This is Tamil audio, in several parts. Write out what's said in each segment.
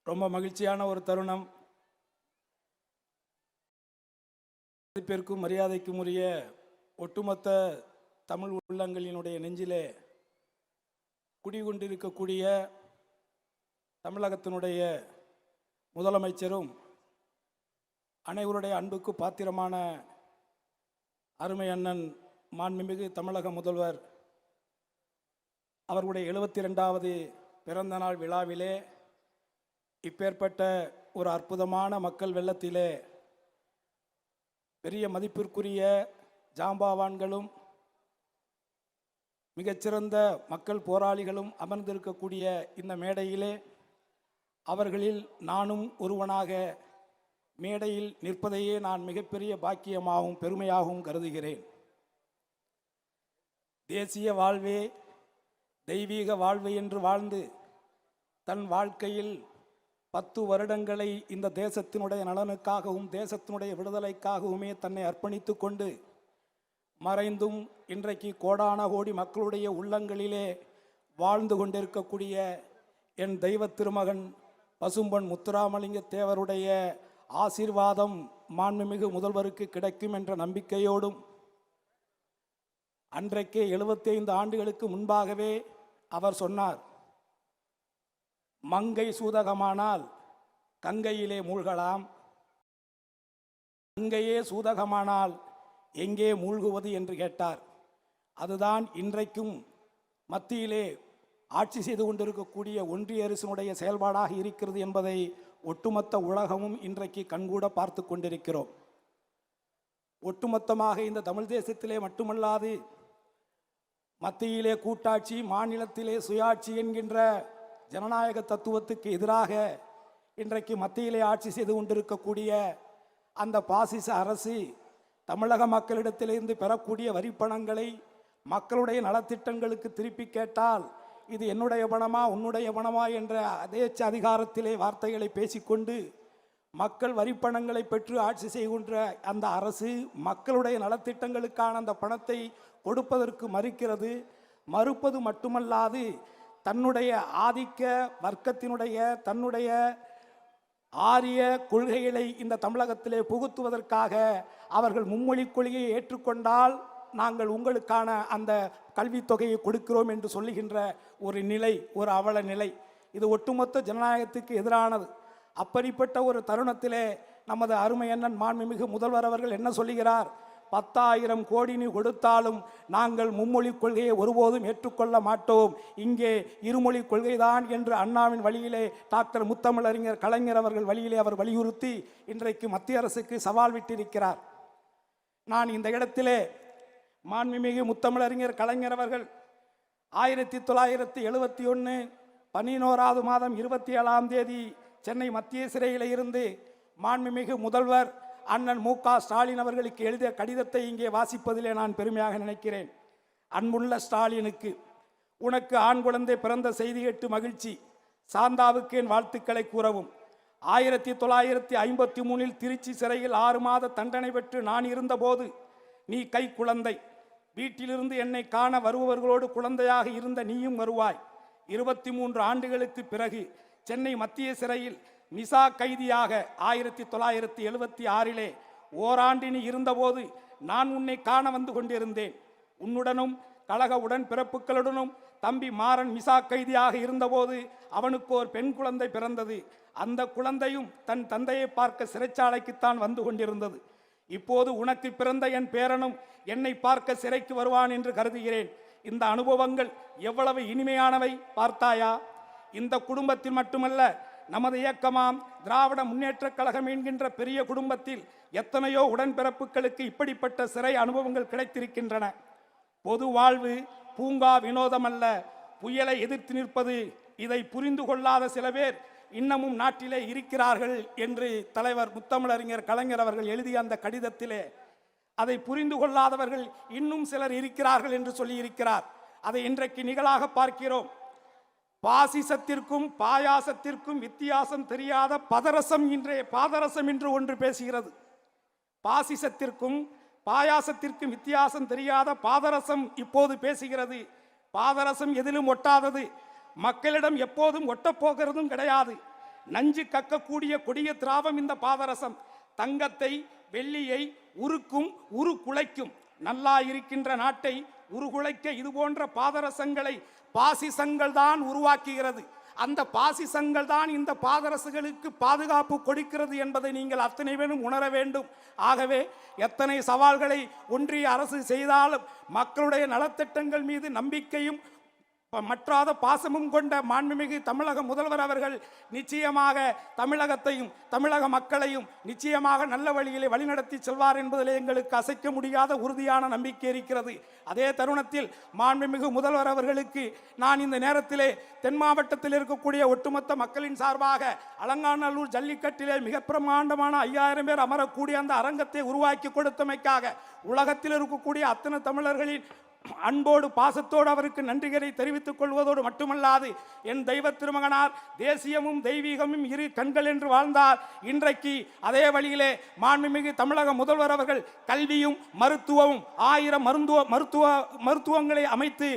ரொம்ப மகிழ்ச்சியான ஒரு தருணம். மதிப்பிற்கும் மரியாதைக்கும் உரிய ஒட்டுமொத்த தமிழ் உள்ளங்களினுடைய நெஞ்சிலே குடிகொண்டிருக்கக்கூடிய தமிழகத்தினுடைய முதலமைச்சரும் அனைவருடைய அன்புக்கு பாத்திரமான அருமை அண்ணன் மாண்புமிகு தமிழக முதல்வர் அவர்களுடைய 72வது பிறந்த நாள் விழாவிலே இப்பேற்பட்ட ஒரு அற்புதமான மக்கள் வெள்ளத்திலே பெரிய மதிப்பிற்குரிய ஜாம்பாவான்களும் மிகச்சிறந்த மக்கள் போராளிகளும் அமர்ந்திருக்கக்கூடிய இந்த மேடையிலே அவர்களில் நானும் ஒருவனாக மேடையில் நிற்பதையே நான் மிகப்பெரிய பாக்கியமாகவும் பெருமையாகவும் கருதுகிறேன். தேசிய வாழ்வே தெய்வீக வாழ்வு என்று வாழ்ந்து தன் வாழ்க்கையில் 10 வருடங்களை இந்த தேசத்தினுடைய நலனுக்காகவும் தேசத்தினுடைய விடுதலைக்காகவுமே தன்னை அர்ப்பணித்து கொண்டு மறைந்தும் இன்றைக்கு கோடான கோடி மக்களுடைய உள்ளங்களிலே வாழ்ந்து கொண்டிருக்கக்கூடிய என் தெய்வ திருமகன் பசும்பொன் முத்துராமலிங்க தேவருடைய ஆசீர்வாதம் மாண்புமிகு முதல்வருக்கு கிடைக்கும் என்ற நம்பிக்கையோடும் அன்றைக்கே 75 ஆண்டுகளுக்கு முன்பாகவே அவர் சொன்னார், மங்கை சூதகமானால் கங்கையிலே மூழ்கலாம், கங்கையே சூதகமானால் எங்கே மூழ்குவது என்று கேட்டார். அதுதான் இன்றைக்கும் மத்தியிலே ஆட்சி செய்து கொண்டிருக்கக்கூடிய ஒன்றிய அரசினுடைய செயல்பாடாக இருக்கிறது என்பதை ஒட்டுமொத்த உலகமும் இன்றைக்கு கண்கூட பார்த்து கொண்டிருக்கிறோம். ஒட்டுமொத்தமாக இந்த தமிழ் தேசத்திலே மட்டுமல்லாது மத்தியிலே கூட்டாட்சி, மாநிலத்திலே சுயாட்சி என்கின்ற ஜனநாயக தத்துவத்துக்கு எதிராக இன்றைக்கு மத்தியிலே ஆட்சி செய்து கொண்டிருக்கக்கூடிய அந்த பாசிச அரசு தமிழக மக்களிடத்திலிருந்து பெறக்கூடிய வரிப்பணங்களை மக்களுடைய நலத்திட்டங்களுக்கு திருப்பி கேட்டால் இது என்னுடைய பணமா உன்னுடைய பணமா என்ற அதேச்ச அதிகாரத்திலே வார்த்தைகளை பேசிக்கொண்டு மக்கள் வரிப்பணங்களை பெற்று ஆட்சி செய்கின்ற அந்த அரசு மக்களுடைய நலத்திட்டங்களுக்கான அந்த பணத்தை கொடுப்பதற்கு மறுக்கிறது. மறுப்பது மட்டுமல்லாது தன்னுடைய ஆதிக்க வர்க்கத்தினுடைய தன்னுடைய ஆரிய கொள்கைகளை இந்த தமிழகத்திலே புகுத்துவதற்காக அவர்கள் மும்மொழி கொள்கையை ஏற்றுக்கொண்டால் நாங்கள் உங்களுக்கான அந்த கல்வித்தொகையை கொடுக்கிறோம் என்று சொல்லுகின்ற ஒரு நிலை, ஒரு அவல நிலை. இது ஒட்டுமொத்த ஜனநாயகத்துக்கு எதிரானது. அப்படிப்பட்ட ஒரு தருணத்திலே நமது அருமை அண்ணன் மாண்புமிகு முதல்வர் அவர்கள் என்ன சொல்லுகிறார்? 10,000 கோடி நீ கொடுத்தாலும் நாங்கள் மும்மொழி கொள்கையை ஒருபோதும் ஏற்றுக்கொள்ள மாட்டோம், இங்கே இருமொழி கொள்கைதான் என்று அண்ணாவின் வழியிலே டாக்டர் முத்தமிழறிஞர் கலைஞர் அவர்கள் வழியிலே அவர் வலியுறுத்தி இன்றைக்கு மத்திய அரசுக்கு சவால் விட்டிருக்கிறார். நான் இந்த இடத்திலே மாண்புமிகு முத்தமிழறிஞர் கலைஞர் அவர்கள் 1971 11வது மாதம் 27ஆம் தேதி சென்னை மத்திய சிறையில் இருந்து மாண்புமிகு முதல்வர் அண்ணன் மு.க. ஸ்டாலின் அவர்களுக்கு எழுதிய கடிதத்தை இங்கே வாசிப்பதிலே நான் பெருமையாக நினைக்கிறேன். அன்புள்ள ஸ்டாலினுக்கு, உனக்கு ஆண் குழந்தை பிறந்த செய்தி கேட்டு மகிழ்ச்சி. சாந்தாவுக்கு என் வாழ்த்துக்களை கூறவும். 1953 திருச்சி சிறையில் 6 மாத தண்டனை பெற்று நான் இருந்தபோது நீ கை குழந்தை. வீட்டிலிருந்து என்னை காண வருபவர்களோடு குழந்தையாக இருந்த நீயும் வருவாய். 23 ஆண்டுகளுக்கு பிறகு சென்னை மத்திய சிறையில் மிசா கைதியாக 1976 ஓராண்டு நீ இருந்தபோது நான் உன்னை காண வந்து கொண்டிருந்தேன். உன்னுடனும் கழக உடன் பிறப்புகளுடனும் தம்பி மாறன் மிசா கைதியாக இருந்தபோது அவனுக்கு ஒரு பெண் குழந்தை பிறந்தது. அந்த குழந்தையும் தன் தந்தையை பார்க்க சிறைச்சாலைக்குத்தான் வந்து கொண்டிருந்தது. இப்போது உனக்கு பிறந்த என் பேரனும் என்னை பார்க்க சிறைக்கு வருவான் என்று கருதுகிறேன். இந்த அனுபவங்கள் எவ்வளவு இனிமையானவை பார்த்தாயா? இந்த குடும்பத்தில் மட்டுமல்ல, நமது இயக்கமாம் திராவிட முன்னேற்ற கழகம் என்கின்ற பெரிய குடும்பத்தில் எத்தனையோ உடன்பிறப்புகளுக்கு இப்படிப்பட்ட சிறை அனுபவங்கள் கிடைத்திருக்கின்றன. பொது வாழ்வு பூங்கா வினோதம் அல்ல, புயலை எதிர்த்து நிற்பது. இதை புரிந்து கொள்ளாத சில பேர் இன்னமும் நாட்டிலே இருக்கிறார்கள் என்று தலைவர் முத்தமிழறிஞர் கலைஞர் அவர்கள் எழுதிய அந்த கடிதத்திலே அதை புரிந்து கொள்ளாதவர்கள் இன்னும் சிலர் இருக்கிறார்கள் என்று சொல்லியிருக்கிறார். அதை இன்றைக்கு நிகழாக பார்க்கிறோம். பாசிசத்திற்கும் பாயாசத்திற்கும் வித்தியாசம் தெரியாத பதரசம் இன்றைய பாதரசம் என்று ஒன்று பேசுகிறது. பாசிசத்திற்கும் பாயாசத்திற்கும் வித்தியாசம் தெரியாத பாதரசம் இப்போது பேசுகிறது. பாதரசம் எதிலும் ஒட்டாதது, மக்களிடம் எப்போதும் ஒட்டப்போகிறதும் கிடையாது. நஞ்சு கக்கக்கூடிய கொடிய திராவம் இந்த பாதரசம். தங்கத்தை வெள்ளியை உருக்கும் உருக்குலைக்கும். நல்லா இருக்கின்ற நாட்டை உருகுலைக்க இது போன்ற பாதரசங்களை பாசிசங்கள் தான் உருவாக்குகிறது. அந்த பாசிசங்கள் தான் இந்த பாதரசுகளுக்கு பாதுகாப்பு கொடுக்கிறது என்பதை நீங்கள் அத்தனை பேரும் உணர வேண்டும். ஆகவே எத்தனை சவால்களை ஒன்றிய அரசு செய்தாலும் மக்களுடைய நலத்திட்டங்கள் மீது நம்பிக்கையும் மற்றாத பாசமும் கொண்ட மாண்புமிகு தமிழக முதல்வர் அவர்கள் நிச்சயமாக தமிழகத்தையும் தமிழக மக்களையும் நிச்சயமாக நல்ல வழியிலே வழிநடத்தி செல்வார் என்பதில் எங்களுக்கு அசைக்க முடியாத உறுதியான நம்பிக்கை இருக்கிறது. அதே தருணத்தில் மாண்புமிகு முதல்வர் அவர்களுக்கு நான் இந்த நேரத்திலே தென் மாவட்டத்தில் இருக்கக்கூடிய ஒட்டுமொத்த மக்களின் சார்பாக அலங்காநல்லூர் ஜல்லிக்கட்டிலே மிக பிரமாண்டமான 5000 பேர் அமரக்கூடிய அந்த அரங்கத்தை உருவாக்கி கொடுத்தமைக்காக உலகத்தில் இருக்கக்கூடிய அத்தனை தமிழர்களின் அன்போடு பாசத்தோடு அவருக்கு நன்றிகளை தெரிவித்துக் கொள்வதோடு மட்டுமல்லாது என் தெய்வ திருமகனார் தேசியமும் தெய்வீகமும் இரு கண்கள் என்று வாழ்ந்தார். இன்றைக்கு அதே வழியிலே மாண்புமிகு தமிழக முதல்வர் அவர்கள் கல்வியும் மருத்துவமும் 1000 மருத்துவங்களை அமைத்து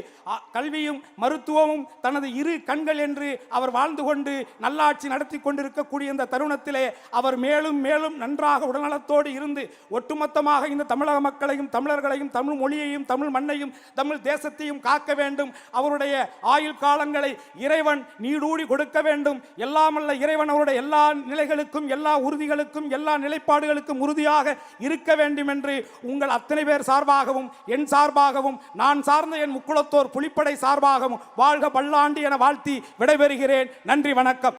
கல்வியும் மருத்துவமும் தனது இரு கண்கள் என்று அவர் வாழ்ந்து கொண்டு நல்லாட்சி நடத்தி கொண்டிருக்கக்கூடிய இந்த தருணத்திலே அவர் மேலும் மேலும் நன்றாக உடல்நலத்தோடு இருந்து ஒட்டுமொத்தமாக இந்த தமிழக மக்களையும் தமிழர்களையும் தமிழ் மொழியையும் தமிழ் மண்ணையும் தமிழ் தேசத்தையும் காக்க வேண்டும். அவருடைய ஆயுள் காலங்களை இறைவன் நீடூடி கொடுக்க வேண்டும். எல்லாமல்ல இறைவன் அவருடைய எல்லா நிலைகளுக்கும் எல்லா உறுதிகளுக்கும் எல்லா நிலைப்பாடுகளுக்கும் உறுதியாக இருக்க வேண்டும் என்று உங்கள் அத்தனை பேர் சார்பாகவும் என் சார்பாகவும் நான் சார்ந்த என் முக்குளத்தோர் புலிப்படை சார்பாகவும் வாழ்க பல்லாண்டு என வாழ்த்தி விடைபெறுகிறேன். நன்றி, வணக்கம்.